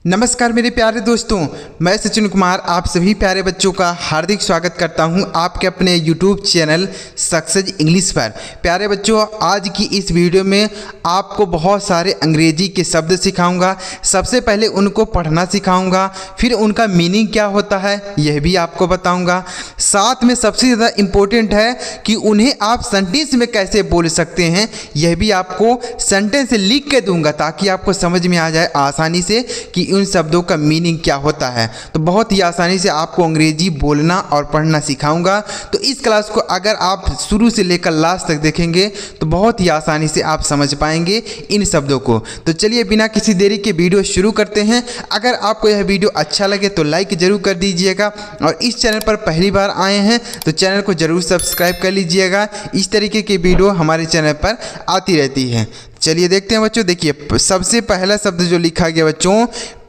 नमस्कार मेरे प्यारे दोस्तों, मैं सचिन कुमार आप सभी प्यारे बच्चों का हार्दिक स्वागत करता हूं आपके अपने YouTube चैनल सक्सेस इंग्लिश पर। प्यारे बच्चों, आज की इस वीडियो में आपको बहुत सारे अंग्रेजी के शब्द सिखाऊंगा। सबसे पहले उनको पढ़ना सिखाऊंगा, फिर उनका मीनिंग क्या होता है यह भी आपको बताऊंगा। साथ में सबसे ज़्यादा इम्पोर्टेंट है कि उन्हें आप सेंटेंस में कैसे बोल सकते हैं, यह भी आपको सेंटेंस लिख के दूंगा ताकि आपको समझ में आ जाए आसानी से कि उन शब्दों का मीनिंग क्या होता है। तो बहुत ही आसानी से आपको अंग्रेजी बोलना और पढ़ना सिखाऊंगा। तो इस क्लास को अगर आप शुरू से लेकर लास्ट तक देखेंगे तो बहुत ही आसानी से आप समझ पाएंगे इन शब्दों को। तो चलिए बिना किसी देरी के वीडियो शुरू करते हैं। अगर आपको यह वीडियो अच्छा लगे तो लाइक जरूर कर दीजिएगा, और इस चैनल पर पहली बार आए हैं तो चैनल को जरूर सब्सक्राइब कर लीजिएगा। इस तरीके की वीडियो हमारे चैनल पर आती रहती है। चलिए देखते हैं बच्चों। देखिए सबसे पहला शब्द जो लिखा गया बच्चों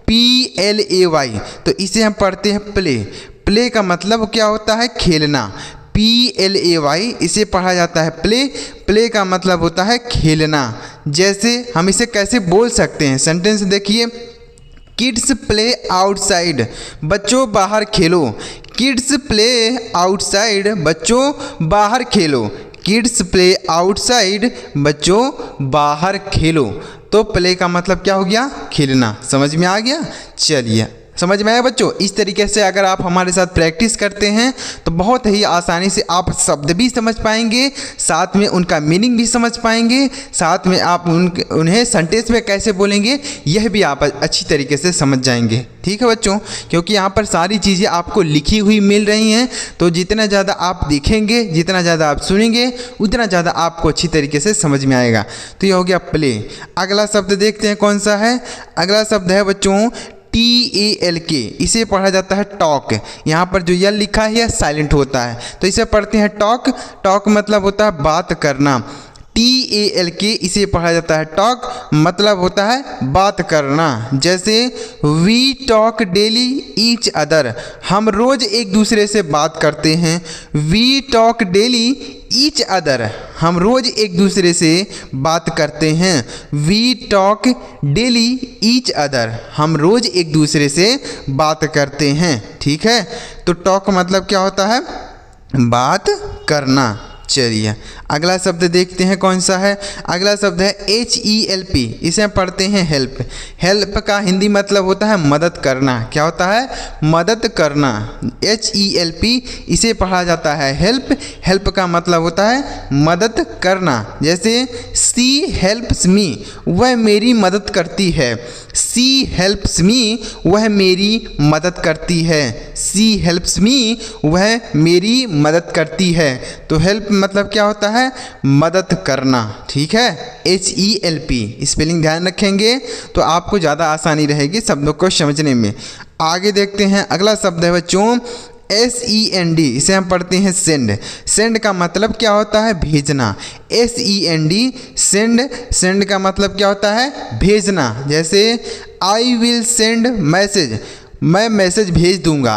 PLAY, तो इसे हम पढ़ते हैं प्ले। प्ले का मतलब क्या होता है? खेलना। PLAY इसे पढ़ा जाता है प्ले। प्ले का मतलब होता है खेलना। जैसे हम इसे कैसे बोल सकते हैं, सेंटेंस देखिए। किड्स प्ले आउटसाइड, बच्चों बाहर खेलो। किड्स प्ले आउटसाइड, बच्चों बाहर खेलो। किड्स प्ले आउटसाइड, बच्चों बाहर खेलो। तो प्ले का मतलब क्या हो गया? खेलना। समझ में आ गया? चलिए समझ में आया बच्चों। इस तरीके से अगर आप हमारे साथ प्रैक्टिस करते हैं तो बहुत ही आसानी से आप शब्द भी समझ पाएंगे, साथ में उनका मीनिंग भी समझ पाएंगे, साथ में आप उन्हें सेंटेंस में कैसे बोलेंगे यह भी आप अच्छी तरीके से समझ जाएंगे। ठीक है बच्चों, क्योंकि यहाँ पर सारी चीज़ें आपको लिखी हुई मिल रही हैं। तो जितना ज़्यादा आप देखेंगे, जितना ज़्यादा आप सुनेंगे, उतना ज़्यादा आपको अच्छी तरीके से समझ में आएगा। तो ये हो गया प्ले। अगला शब्द देखते हैं कौन सा है। अगला शब्द है बच्चों TALK, इसे पढ़ा जाता है टॉक। यहाँ पर जो यल लिखा है यह साइलेंट होता है, तो इसे पढ़ते हैं टॉक। टॉक मतलब होता है बात करना। TALK इसे पढ़ा जाता है टॉक, मतलब होता है बात करना। जैसे we talk daily each other, हम रोज़ एक दूसरे से बात करते हैं। We talk daily each other, हम रोज़ एक दूसरे से बात करते हैं। We talk daily each other, हम रोज़ एक दूसरे से बात करते हैं। ठीक है, तो टॉक मतलब क्या होता है? बात करना। चलिए अगला शब्द देखते हैं कौन सा है। अगला शब्द है HELP, इसे हम पढ़ते हैं हेल्प। हेल्प का हिंदी मतलब होता है मदद करना। क्या होता है? मदद करना। HELP इसे पढ़ा जाता है हेल्प। हेल्प का मतलब होता है मदद करना। जैसे सी हेल्प्स मी, वह मेरी मदद करती है। सी हेल्प्स मी, वह मेरी मदद करती है। सी हेल्प्स मी, वह मेरी मदद करती है। तो हेल्प मतलब क्या होता है? मदद करना। ठीक है, HELP स्पेलिंग ध्यान रखेंगे तो आपको ज़्यादा आसानी रहेगी शब्दों को समझने में। आगे देखते हैं। अगला शब्द है बच्चों SEND, इसे हम पढ़ते हैं सेंड। सेंड का मतलब क्या होता है? भेजना। SEND सेंड, सेंड का मतलब क्या होता है? भेजना। जैसे आई विल सेंड मैसेज, मैं मैसेज भेज दूंगा।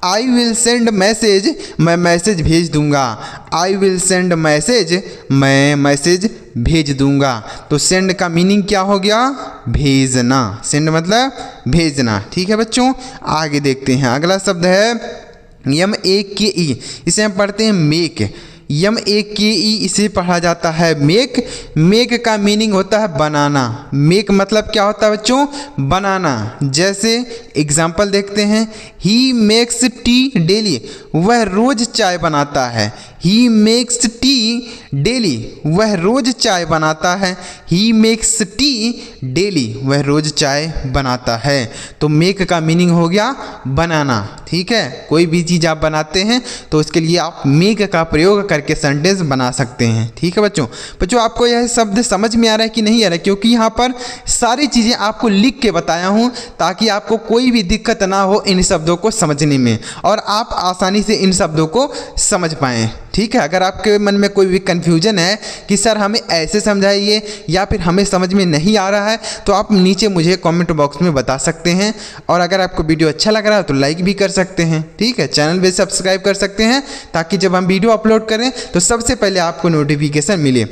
आई विल सेंड मैसेज, मैं मैसेज भेज दूंगा। आई विल सेंड मैसेज, मैं मैसेज भेज दूंगा। तो सेंड का मीनिंग क्या हो गया? भेजना। सेंड मतलब भेजना। ठीक है बच्चों, आगे देखते हैं। अगला शब्द है MAKE, इसे हम पढ़ते हैं मेक। MAKE इसे पढ़ा जाता है मेक। मेक का मीनिंग होता है बनाना। मेक मतलब क्या होता है बच्चों? बनाना। जैसे एग्जाम्पल देखते हैं। ही मेक्स टी डेली, वह रोज़ चाय बनाता है। ही मेक्स टी डेली, वह रोज़ चाय बनाता है। ही मेक्स टी डेली, वह रोज़ चाय बनाता है। तो मेक का मीनिंग हो गया बनाना। ठीक है, कोई भी चीज़ आप बनाते हैं तो उसके लिए आप मेक का प्रयोग करके सेंटेंस बना सकते हैं। ठीक है बच्चों। बच्चों आपको यह शब्द समझ में आ रहा है कि नहीं आ रहा है? क्योंकि यहाँ पर सारी चीज़ें आपको लिख के बताया हूँ ताकि आपको कोई भी दिक्कत ना हो इन शब्दों को समझने में, और आप आसानी से इन शब्दों को समझ पाएँ। ठीक है, अगर आपके मन में कोई भी कन्फ्यूजन है कि सर हमें ऐसे समझाइए या फिर हमें समझ में नहीं आ रहा है, तो आप नीचे मुझे कमेंट बॉक्स में बता सकते हैं। और अगर आपको वीडियो अच्छा लग रहा है तो लाइक भी कर सकते हैं। ठीक है, चैनल भी सब्सक्राइब कर सकते हैं ताकि जब हम वीडियो अपलोड करें तो सबसे पहले आपको नोटिफिकेशन मिले।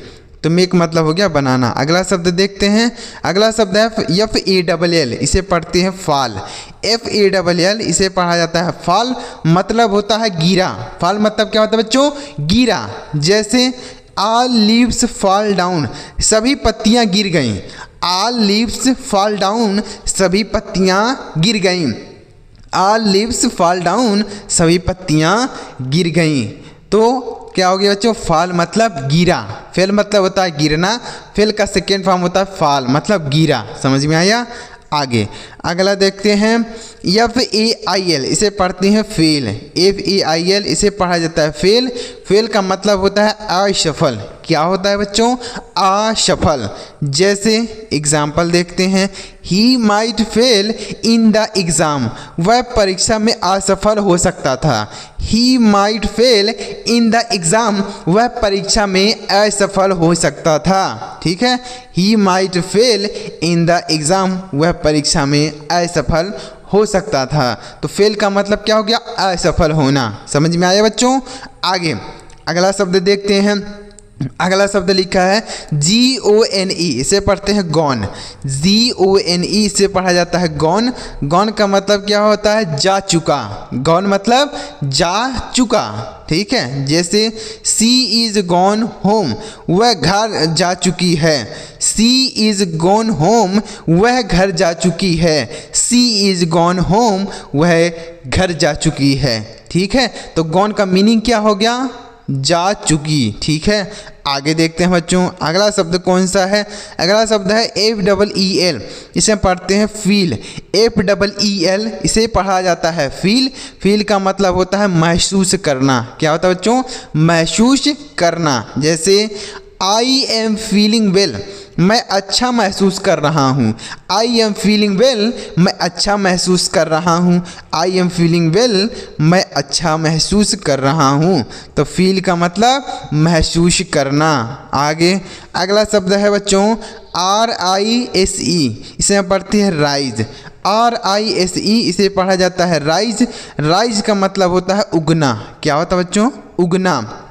तो मेक मतलब हो गया बनाना। अगला शब्द देखते हैं, अगला शब्द है FALL, इसे पढ़ते हैं फाल। FALL इसे पढ़ा जाता है फाल, मतलब होता है गिरा। फाल मतलब क्या होता है बच्चों? गिरा। जैसे ऑल लीव्स फॉल डाउन, सभी पत्तियां गिर गईं। ऑल लीव्स फॉल डाउन, सभी पत्तियां गिर गईं। ऑल लीव्स फॉल डाउन, सभी पत्तियां गिर गईं। तो क्या हो गया बच्चों? फाल मतलब गिरा। फेल मतलब होता है गिरना, फेल का सेकेंड फॉर्म होता है फाल मतलब गिरा। समझ में आया? आगे अगला देखते हैं FAIL, इसे पढ़ते हैं फेल। FAIL इसे पढ़ा जाता है फेल। फेल का मतलब होता है असफल। क्या होता है बच्चों? असफल। जैसे एग्जाम्पल देखते हैं, he might fail in the exam, वह परीक्षा में असफल हो सकता था। He might fail in the exam, वह परीक्षा में असफल हो सकता था। ठीक है, he might fail in the exam, वह परीक्षा में असफल हो सकता था। तो फेल का मतलब क्या हो गया? असफल होना। समझ में आया बच्चों? आगे अगला शब्द देखते हैं, अगला शब्द लिखा है GONE, इसे पढ़ते हैं गॉन। GONE इसे पढ़ा जाता है गॉन। गॉन का मतलब क्या होता है? जा चुका। गॉन मतलब जा चुका। ठीक है, जैसे सी इज़ गॉन होम, वह घर जा चुकी है। सी इज़ गॉन होम, वह घर जा चुकी है। सी इज़ गॉन होम, वह घर जा चुकी है। ठीक है, तो गॉन का मीनिंग क्या हो गया? जा चुकी। ठीक है, आगे देखते हैं बच्चों, अगला शब्द कौन सा है? अगला शब्द है FEEL, इसे पढ़ते हैं फील। FEEL इसे पढ़ा जाता है फील। फील का मतलब होता है महसूस करना। क्या होता है बच्चों? महसूस करना। जैसे आई एम फीलिंग वेल, मैं अच्छा महसूस कर रहा हूँ। आई एम फीलिंग वेल, मैं अच्छा महसूस कर रहा हूँ। आई एम फीलिंग वेल, मैं अच्छा महसूस कर रहा हूँ। तो फील का मतलब महसूस करना। आगे अगला शब्द है बच्चों RISE, इसे हम पढ़ते हैं राइज। RISE इसे पढ़ा जाता है राइज। राइज का मतलब होता है उगना। क्या होता है बच्चों? उगना।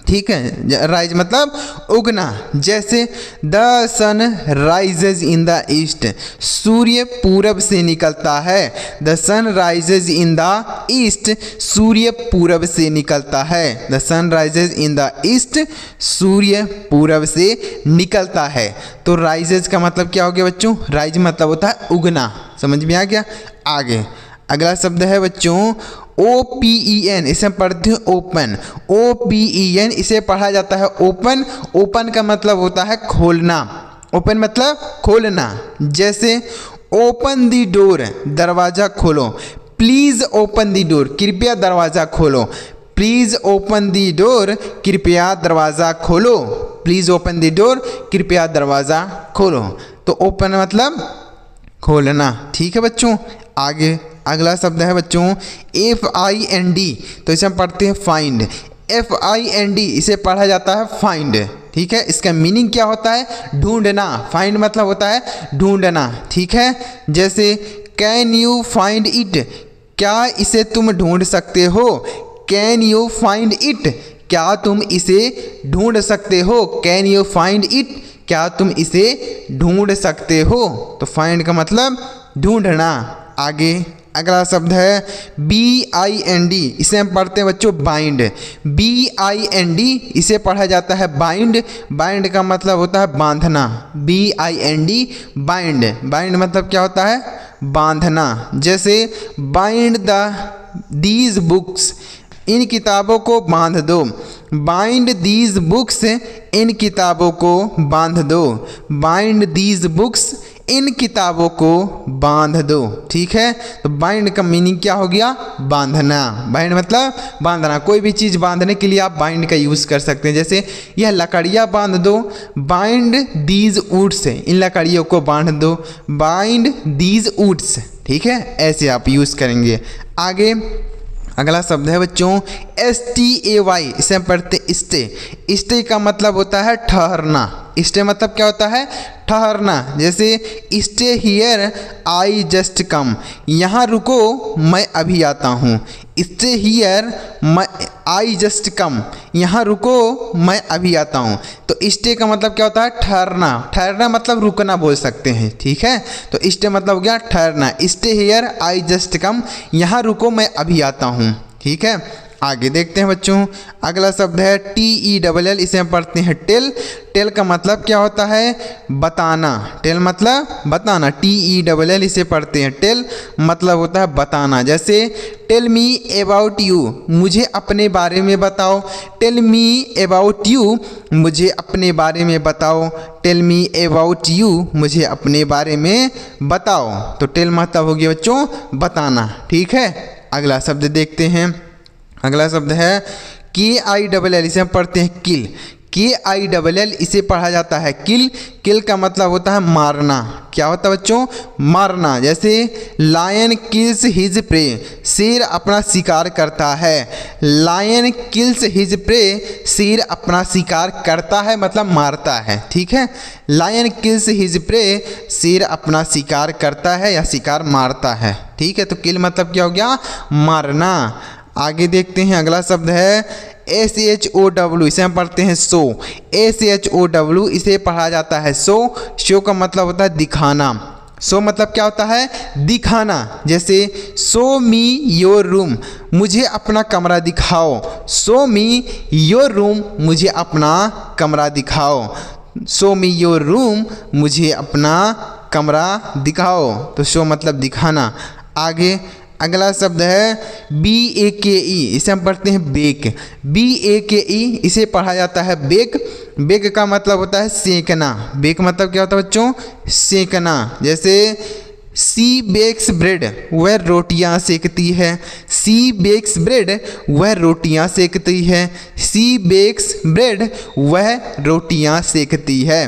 ठीक है, राइज मतलब उगना। जैसे the sun rises in the east, सूर्य पूरब से निकलता है। The sun rises in the east, सूर्य पूरब से निकलता है। The sun rises in the east, सूर्य पूरब से निकलता है। तो राइजेज का मतलब क्या हो गया बच्चों? राइज मतलब होता है उगना। समझ में आ गया? आगे अगला शब्द है बच्चों OPEN, इसे पढ़ते हैं ओपन। OPEN इसे पढ़ा जाता है ओपन। ओपन का मतलब होता है खोलना। ओपन मतलब खोलना। जैसे ओपन दी डोर, दरवाज़ा खोलो। प्लीज़ ओपन दी डोर, कृपया दरवाज़ा खोलो। प्लीज़ ओपन दी डोर, कृपया दरवाज़ा खोलो। प्लीज़ ओपन दी डोर, कृपया दरवाज़ा खोलो। तो ओपन मतलब खोलना। ठीक है बच्चों, आगे अगला शब्द है बच्चों FIND, तो इसे हम पढ़ते हैं फाइंड। FIND इसे पढ़ा जाता है फाइंड। ठीक है, इसका मीनिंग क्या होता है? ढूंढना। फाइंड मतलब होता है ढूंढना। ठीक है, जैसे कैन यू फाइंड इट, क्या इसे तुम ढूंढ सकते हो। कैन यू फाइंड इट, क्या तुम इसे ढूंढ सकते हो। कैन यू फाइंड इट, क्या तुम इसे ढूंढ सकते हो। तो फाइंड का मतलब ढूंढना। आगे अगला शब्द है BIND, इसे हम पढ़ते हैं बच्चों बाइंड। BIND इसे पढ़ा जाता है बाइंड। बाइंड का मतलब होता है बांधना। BIND bind. बाइंड मतलब क्या होता है? बांधना। जैसे बाइंड दीज बुक्स, इन किताबों को बांध दो। बाइंड दीज बुक्स, इन किताबों को बांध दो। बाइंड दीज बुक्स, इन किताबों को बांध दो। ठीक है, तो बाइंड का मीनिंग क्या हो गया? बांधना। बाइंड मतलब बांधना। कोई भी चीज़ बांधने के लिए आप बाइंड का यूज़ कर सकते हैं। जैसे यह लकड़ियाँ बांध दो। बाइंड दीज वुड्स, इन लकड़ियों को बांध दो। Bind these woods. ठीक है, ऐसे आप यूज़ करेंगे। आगे अगला शब्द है बच्चों STAY, इसे हम पढ़ते स्टे। स्टे का मतलब होता है ठहरना। स्टे मतलब क्या होता है? ठहरना। जैसे stay here I just come, यहाँ रुको मैं अभी आता हूँ। Stay here I just come, यहाँ रुको मैं अभी आता हूँ। तो स्टे का मतलब क्या होता है? ठहरना। ठहरना मतलब रुकना बोल सकते हैं, ठीक है। तो स्टे मतलब हो गया ठहरना। Stay here I just come, यहाँ रुको मैं अभी आता हूँ, ठीक है। आगे देखते हैं बच्चों, अगला शब्द है TELL, इसे हम पढ़ते हैं टेल। टेल का मतलब क्या होता है? बताना। टेल मतलब बताना। TELL इसे पढ़ते हैं टेल, मतलब होता है बताना। जैसे टेल मी अबाउट यू, मुझे अपने बारे में बताओ। टेल मी अबाउट यू, मुझे अपने बारे में बताओ। टेल मी अबाउट यू, मुझे अपने बारे में बताओ। तो टेल मतलब हो गया बच्चों बताना, ठीक है। अगला शब्द देखते हैं, अगला शब्द है KILL, इसे हम पढ़ते हैं किल। KILL इसे पढ़ा जाता है किल। किल का मतलब होता है मारना। क्या होता है बच्चों? मारना। जैसे लायन किल्स हिज प्रे, शेर अपना शिकार करता है। लायन किल्स हिज प्रे, शेर अपना शिकार करता है मतलब मारता है, ठीक है। लायन किल्स हिज प्रे, शेर अपना शिकार करता है या शिकार मारता है, ठीक है। तो किल मतलब क्या हो गया? मारना। आगे देखते हैं, अगला शब्द है SHOW, इसे हम पढ़ते हैं शो। SHOW इसे पढ़ा जाता है शो। शो का मतलब होता है दिखाना। शो मतलब क्या होता है? दिखाना। जैसे शो मी योर रूम, मुझे अपना कमरा दिखाओ। शो मी योर रूम, मुझे अपना कमरा दिखाओ। शो मी योर रूम, मुझे अपना कमरा दिखाओ। तो शो मतलब दिखाना। आगे अगला शब्द है BAKE, इसे हम पढ़ते हैं बेक। BAKE इसे पढ़ा जाता है बेक। बेक का मतलब होता है सेकना। बेक मतलब क्या होता है बच्चों? सेकना। जैसे सी बेक्स ब्रेड, वह रोटियां सेकती है। सी बेक्स ब्रेड, वह रोटियां सेकती है। सी बेक्स ब्रेड, वह रोटियां सेकती है,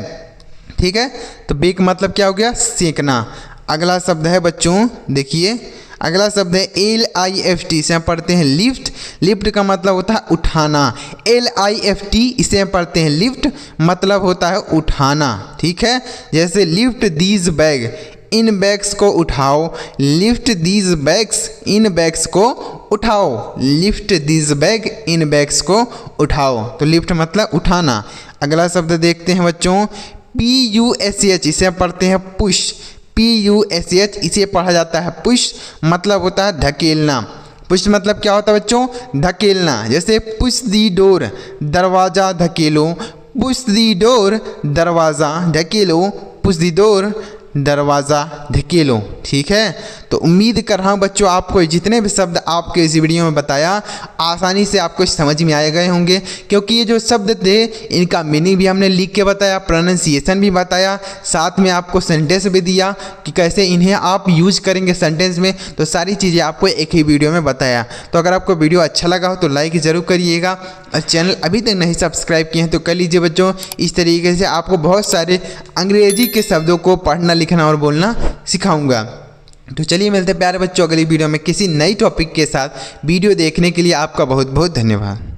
ठीक है। तो बेक मतलब क्या हो गया? सेकना। अगला शब्द है बच्चों, देखिए अगला शब्द है LIFT, इसे हम पढ़ते हैं लिफ्ट। लिफ्ट का मतलब होता है उठाना। LIFT इसे हम पढ़ते हैं लिफ्ट, मतलब होता है उठाना, ठीक है। जैसे lift these bag, in bags को उठाओ। Lift these bags, in bags को उठाओ। Lift these bag, in bags को उठाओ। तो लिफ्ट मतलब उठाना। अगला शब्द देखते हैं बच्चों PUSH, इसे हम पढ़ते हैं पुश। PUSH इसे पढ़ा जाता है पुश, मतलब होता है धकेलना। पुश मतलब क्या होता है बच्चों? धकेलना। जैसे पुश दी डोर, दरवाज़ा धकेलो। पुश दी डोर, दरवाज़ा धकेलो। पुश दी डोर, दरवाज़ा धकेलो, ठीक है। तो उम्मीद कर रहा हूँ बच्चों आपको जितने भी शब्द आपके इस वीडियो में बताया आसानी से आपको समझ में आ गए होंगे, क्योंकि ये जो शब्द थे इनका मीनिंग भी हमने लिख के बताया, प्रोनाउंसिएशन भी बताया, साथ में आपको सेंटेंस भी दिया कि कैसे इन्हें आप यूज करेंगे सेंटेंस में। तो सारी चीज़ें आपको एक ही वीडियो में बताया। तो अगर आपको वीडियो अच्छा लगा हो तो लाइक ज़रूर करिएगा, और चैनल अभी तक नहीं सब्सक्राइब किए हैं तो कर लीजिए बच्चों। इस तरीके से आपको बहुत सारे अंग्रेजी के शब्दों को पढ़ना लिखना और बोलना सिखाऊंगा। तो चलिए मिलते हैं प्यारे बच्चों अगली वीडियो में किसी नई टॉपिक के साथ। वीडियो देखने के लिए आपका बहुत बहुत धन्यवाद।